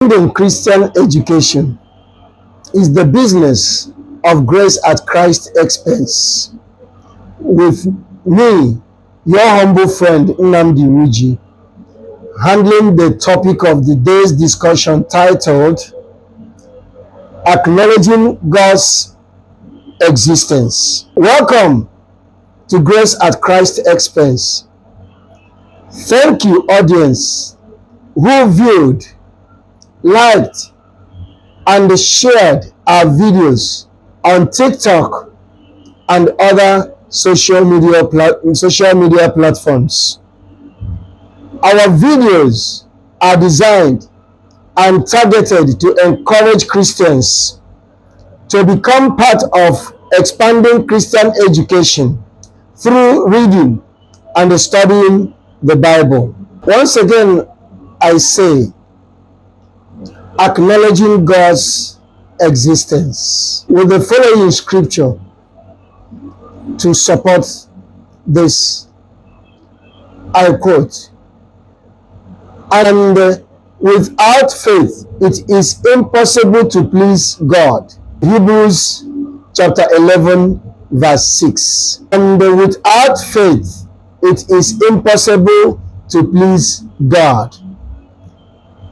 In Christian education is the business of grace at Christ's expense. With me, your humble friend Nnamdi Iwuji, handling the topic of the day's discussion titled Acknowledging God's Existence. Welcome to Grace at Christ's Expense. Thank you, audience, who viewed, liked, and shared our videos on TikTok and other social media platforms. Our videos are designed and targeted to encourage Christians to become part of expanding Christian education through reading and studying the Bible. Once again, I say, acknowledging God's existence. With the following scripture to support this, I quote, "And without faith it is impossible to please God." Hebrews chapter 11 verse 6. "And without faith it is impossible to please God."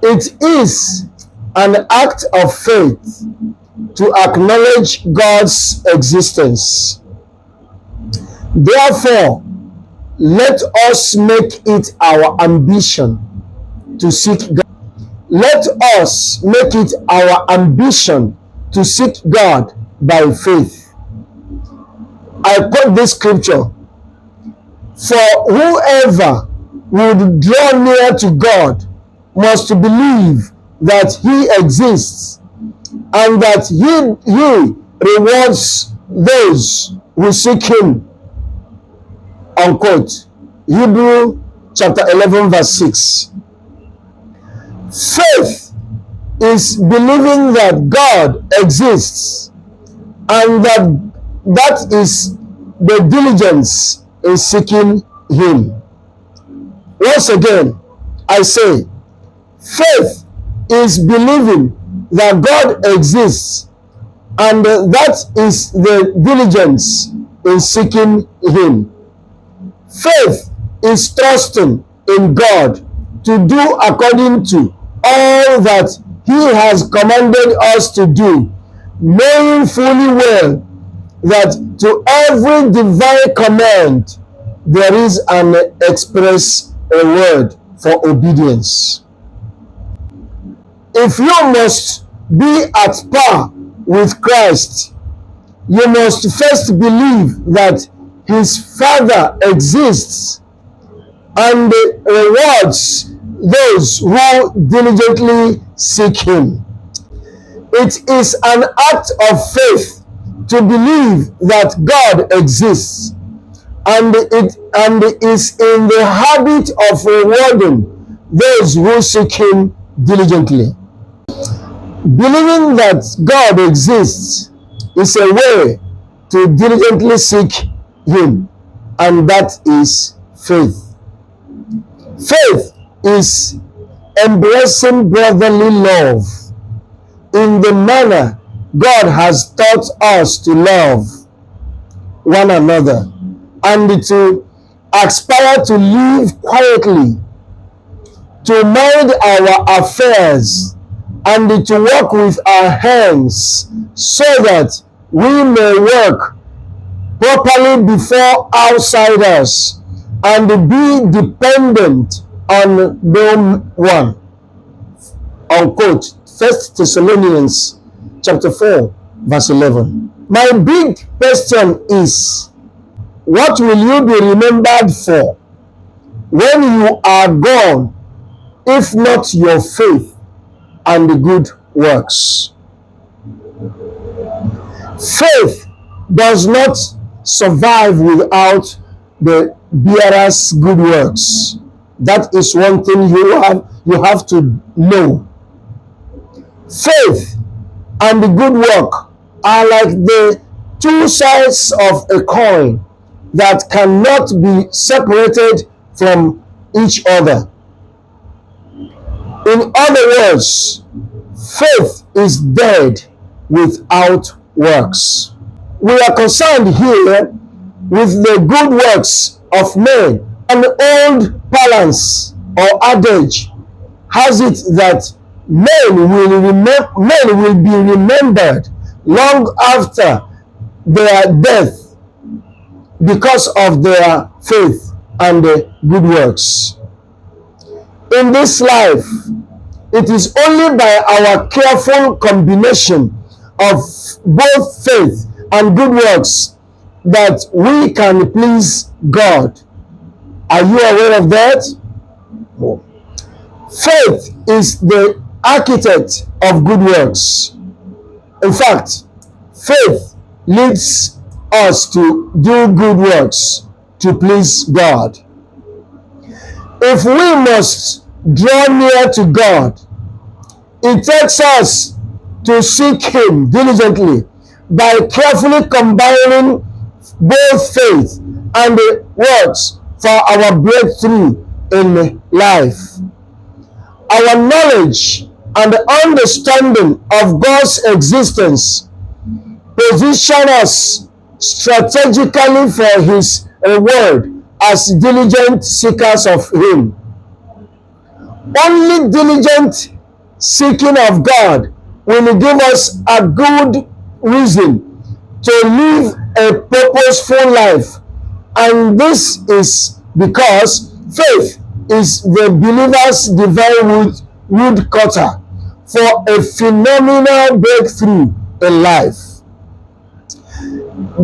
It is an act of faith to acknowledge God's existence. Therefore, let us make it our ambition to seek God. Let us make it our ambition to seek God by faith. I quote this scripture: "For whoever would draw near to God must believe that He exists, and that He rewards those who seek Him." Unquote. Hebrew chapter 11 verse 6. Faith is believing that God exists, and that is the diligence in seeking Him. Once again, I say, faith is believing that God exists, and that is the diligence in seeking Him. Faith is trusting in God to do according to all that He has commanded us to do, knowing fully well that to every divine command there is an express word for obedience. If you must be at par with Christ, you must first believe that His Father exists and rewards those who diligently seek Him. It is an act of faith to believe that God exists, and it is in the habit of rewarding those who seek Him diligently. Believing that God exists is a way to diligently seek Him, and that is faith. Faith is embracing brotherly love in the manner God has taught us to love one another, and to aspire to live quietly, to mind our affairs, and to work with our hands so that we may work properly before outsiders and be dependent on no one. Unquote. 1 Thessalonians chapter 4 verse 11. My big question is, what will you be remembered for when you are gone, if not your faith and the good works? Faith does not survive without the bearer's good works. That is one thing you have to know. Faith and the good work are like the two sides of a coin that cannot be separated from each other. In other words, faith is dead without works. We are concerned here with the good works of men. An old balance or adage has it that men will be remembered long after their death because of their faith and good works. In this life, it is only by our careful combination of both faith and good works that we can please God. Are you aware of that? Faith is the architect of good works. In fact, faith leads us to do good works to please God. If we must draw near to God, it takes us to seek Him diligently by carefully combining both faith and works for our breakthrough in life. Our knowledge and understanding of God's existence position us strategically for His reward as diligent seekers of Him. Only diligent seeking of God will give us a good reason to live a purposeful life, and this is because faith is the believer's divine woodcutter for a phenomenal breakthrough in life.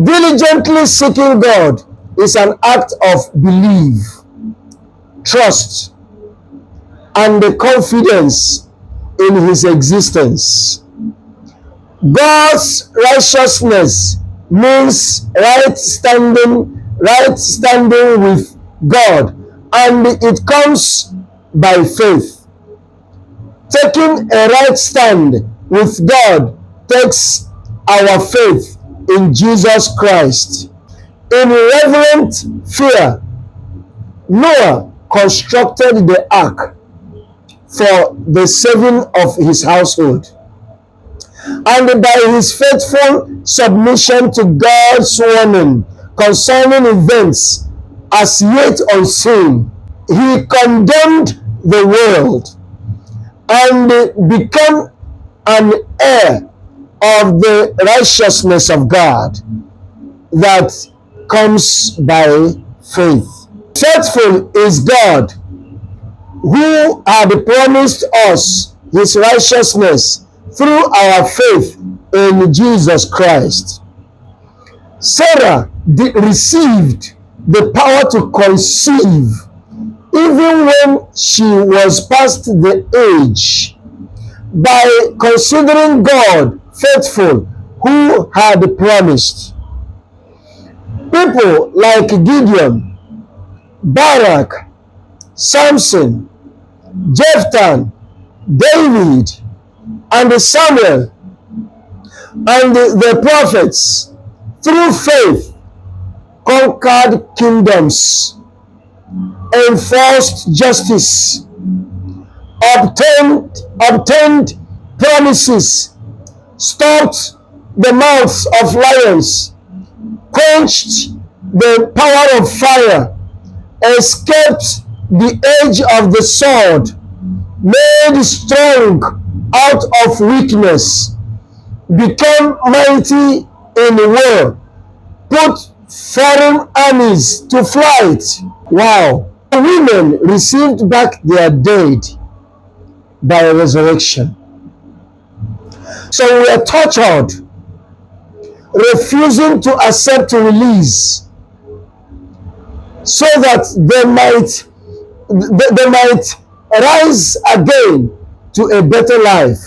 Diligently seeking God is an act of belief, trust, and the confidence in His existence. God's righteousness means right standing with God, and it comes by faith. Taking a right stand with God takes our faith in Jesus Christ. In reverent fear, Noah constructed the ark for the saving of his household. And by his faithful submission to God's warning concerning events as yet unseen, he condemned the world and became an heir of the righteousness of God that comes by faith. Faithful is God, who had promised us His righteousness through our faith in Jesus Christ. Sarah received the power to conceive even when she was past the age, by considering God faithful who had promised. People like Gideon, Barak, Samson, Jephthah, David, and Samuel, and the prophets, through faith, conquered kingdoms, enforced justice, obtained promises, stopped the mouths of lions, quenched the power of fire, escaped the edge of the sword, made strong out of weakness, became mighty in war, put foreign armies to flight. Wow! The women received back their dead by resurrection. So we are tortured, refusing to accept release, so that they might rise again to a better life.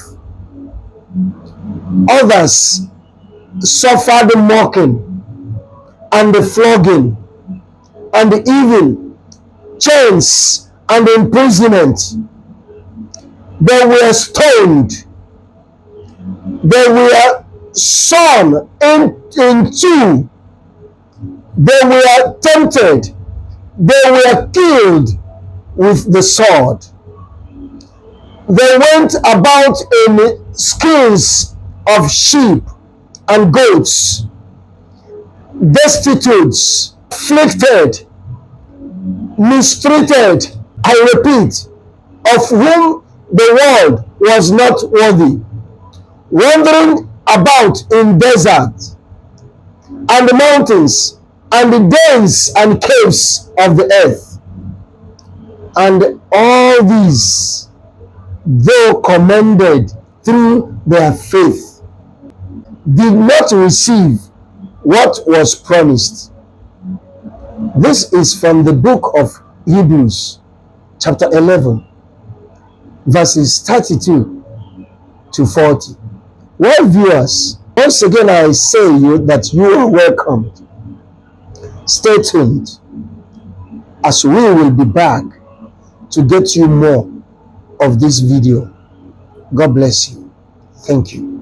Others suffered mocking and flogging and even chains and imprisonment. They were stoned. They were sawn in two. They were tempted. They were killed with the sword. They went about in skins of sheep and goats, destitute, afflicted, mistreated, I repeat, of whom the world was not worthy, wandering about in desert and the mountains and the dens and caves of the earth. And all these, though commended through their faith, did not receive what was promised. This is from the book of Hebrews, chapter 11, verses 32 to 40. Well, viewers, once again I say you that you are welcomed. Stay tuned as we will be back to get you more of this video. God bless you. Thank you.